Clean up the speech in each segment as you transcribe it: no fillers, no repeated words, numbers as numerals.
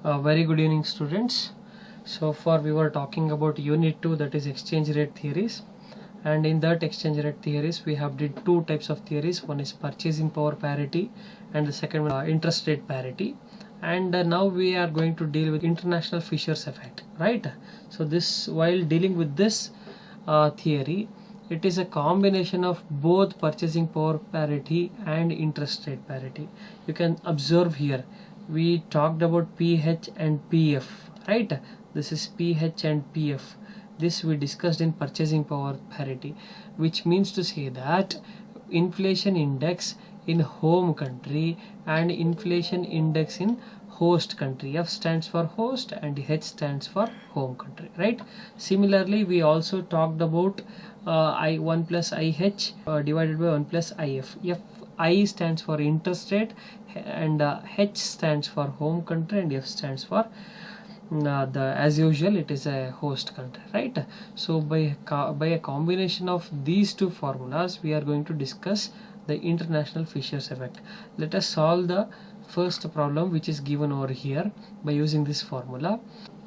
Very good evening, students. So far we were talking about unit 2, that is exchange rate theories, and in that exchange rate theories we have did two types of theories. One is purchasing power parity and the second one interest rate parity, and now we are going to deal with international Fisher's effect, right? So this, while dealing with this theory, it is a combination of both purchasing power parity and interest rate parity. You can observe here we talked about PH and PF, right? This is PH and PF. This we discussed in purchasing power parity, which means to say that inflation index in home country and inflation index in host country. F stands for host and H stands for home country, right? Similarly, we also talked about I1 plus IH divided by 1 plus IF. If I stands for interest rate and H stands for home country and F stands for as usual it is a host country, right? So by a combination of these two formulas we are going to discuss the international Fisher's effect. Let us solve the first problem, which is given over here, by using this formula.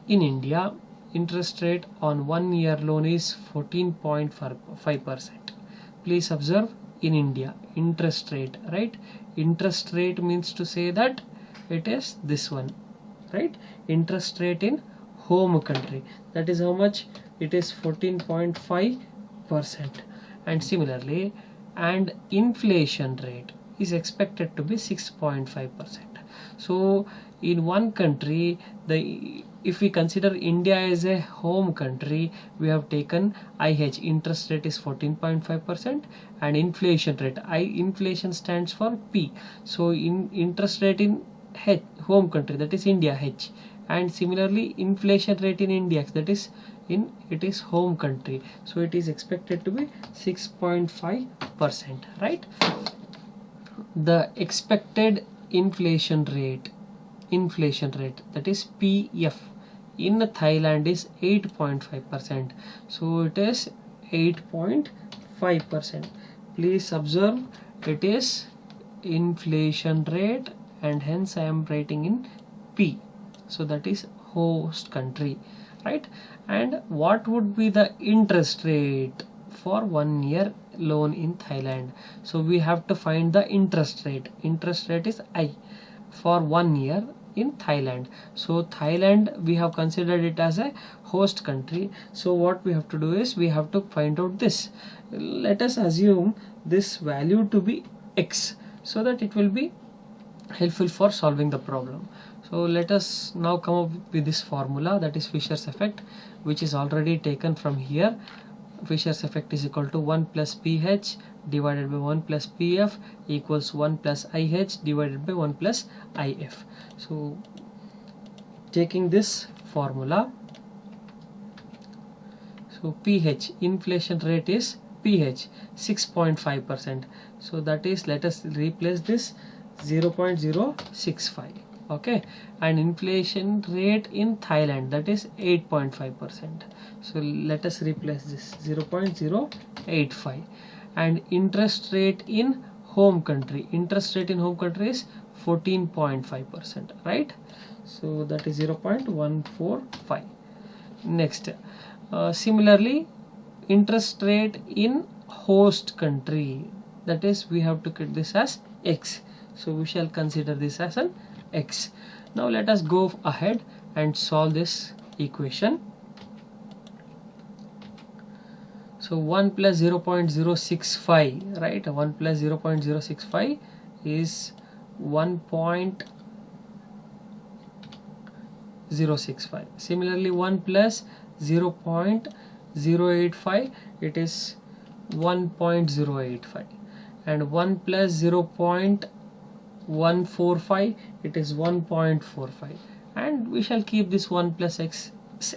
In India, interest rate on 1 year loan is 14.5%. Please observe, in India, interest rate, right? Interest rate means to say that it is this one, right? Interest rate in home country, that is how much? It is 14.5%. and similarly, and inflation rate is expected to be 6.5%. so in one country, if we consider India as a home country, we have taken IH, interest rate is 14.5%, and inflation rate, inflation stands for P, so in interest rate in H, home country, that is India, H, and similarly inflation rate in India, that is it is home country, so it is expected to be 6.5%, right? The expected inflation rate, that is PF, in Thailand is 8.5%, so it is 8.5%. please observe, it is inflation rate and hence I am writing in P, so that is host country, right? And what would be the interest rate for 1 year loan in Thailand? So we have to find the interest rate. Interest rate is I for 1 year in Thailand. So Thailand, we have considered it as a host country, so what we have to do is we have to find out this. Let us assume this value to be X, so that it will be helpful for solving the problem. So let us now come up with this formula, that is Fisher's effect, which is already taken from here. Fisher's effect is equal to 1 plus PH divided by 1 plus PF equals 1 plus IH divided by 1 plus IF. So taking this formula, so PH, inflation rate is PH 6.5%, so that is, let us replace this 0.065, okay, and inflation rate in Thailand, that is 8.5%, so let us replace this 0.085, and interest rate in home country, is 14.5%, right? So that is 0.145. next, similarly, interest rate in host country, that is we have to get this as X, so we shall consider this as an X. Now let us go ahead and solve this equation. So 1 plus 0.065, right? 1 plus 0.065 is 1.065. Similarly, 1 plus 0.085, it is 1.085, and 1 plus 0.145, it is 1.45, and we shall keep this 1 plus X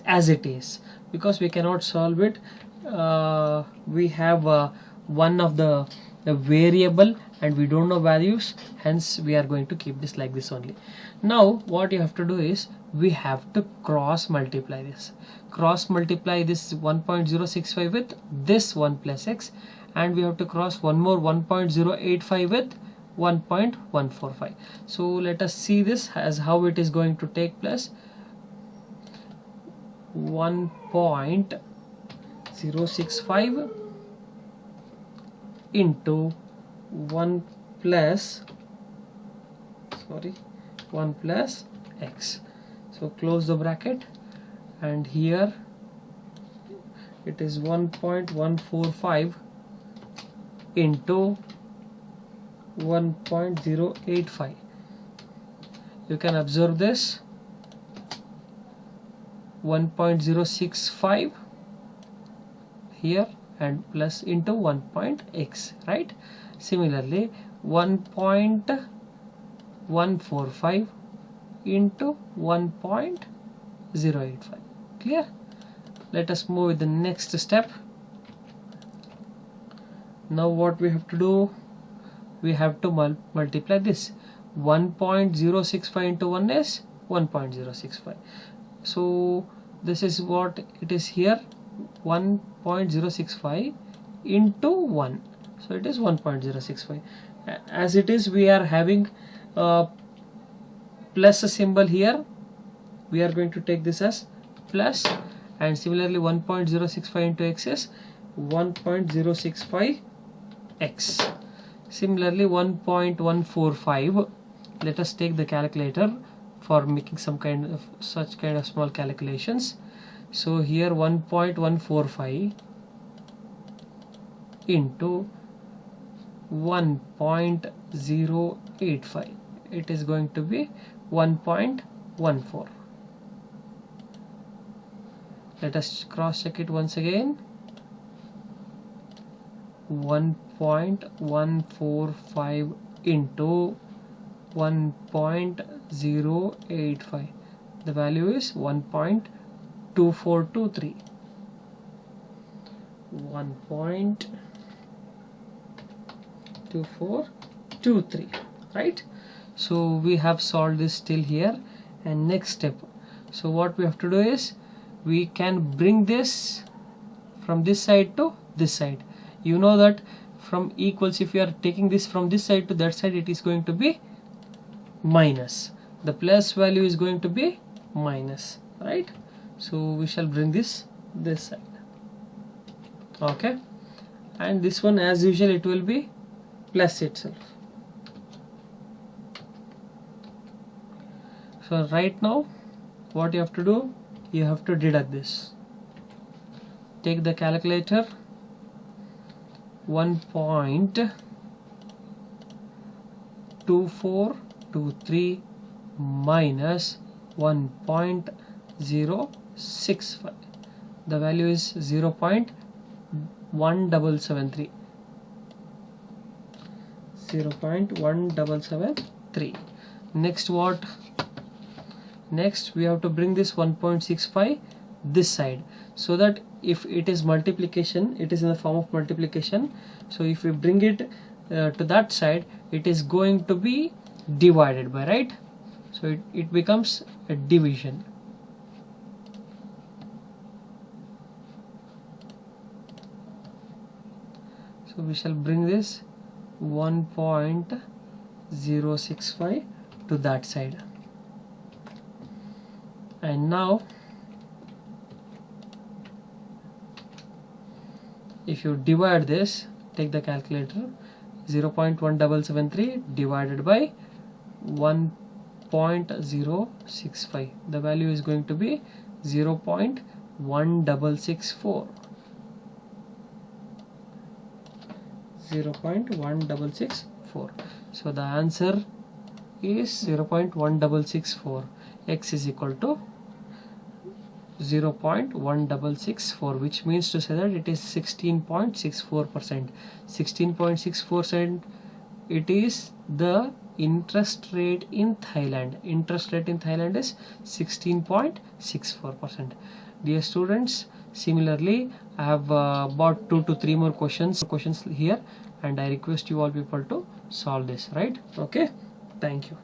as it is, because we cannot solve it. We have one of the variable and we don't know values, hence we are going to keep this like this only. Now what you have to do is we have to cross multiply this 1.065 with this 1 plus X, and we have to cross one more 1.085 with 1.145. so let us see this as how it is going to take place. 1.065 into 1 plus x. So close the bracket, and here it is 1.145 into 1.085. you can observe this 1.065 here and plus into 1.x, right? Similarly 1.145 into 1.085. clear? Let us move with the next step. Now what we have to do, we have to multiply this. 1.065 into 1 is 1.065. so this is what it is here, 1.065 into 1, so it is 1.065. as it is, we are having plus symbol here, we are going to take this as plus, and similarly 1.065 into x is 1.065 x. Similarly 1.145, let us take the calculator for making some kind of small calculations. So here 1.145 into 1.085, it is going to be 1.14. let us cross check it once again. 1.145 into 1.085, the value is 1.2423. 1.2423, right? So we have solved this till here, and next step, so what we have to do is we can bring this from this side to this side. You know that from equals, if you are taking this from this side to that side, it is going to be minus, the plus value is going to be minus, right? So we shall bring this side, okay, and this one as usual it will be plus itself. So right now what you have to do, you have to deduct this. Take the calculator. 1.2423 minus 1.065, the value is 0.1773. 0.1773. Next what? Next we have to bring this 1.65 this side, so that if it is multiplication, it is in the form of multiplication, so if we bring it to that side, it is going to be divided by, right? So it becomes a division. So we shall bring this 1.065 to that side, and now if you divide this, take the calculator. 0.1773 divided by 1.065, the value is going to be 0.1664. 0.1664. So the answer is 0.1664. X is equal to 0.1664, which means to say that it is 16.64%. 16.64%, it is the interest rate in Thailand. Interest rate in Thailand is 16.64%. Dear students, similarly I have brought 2 to 3 more questions here, and I request you all people to solve this, right? Okay, thank you.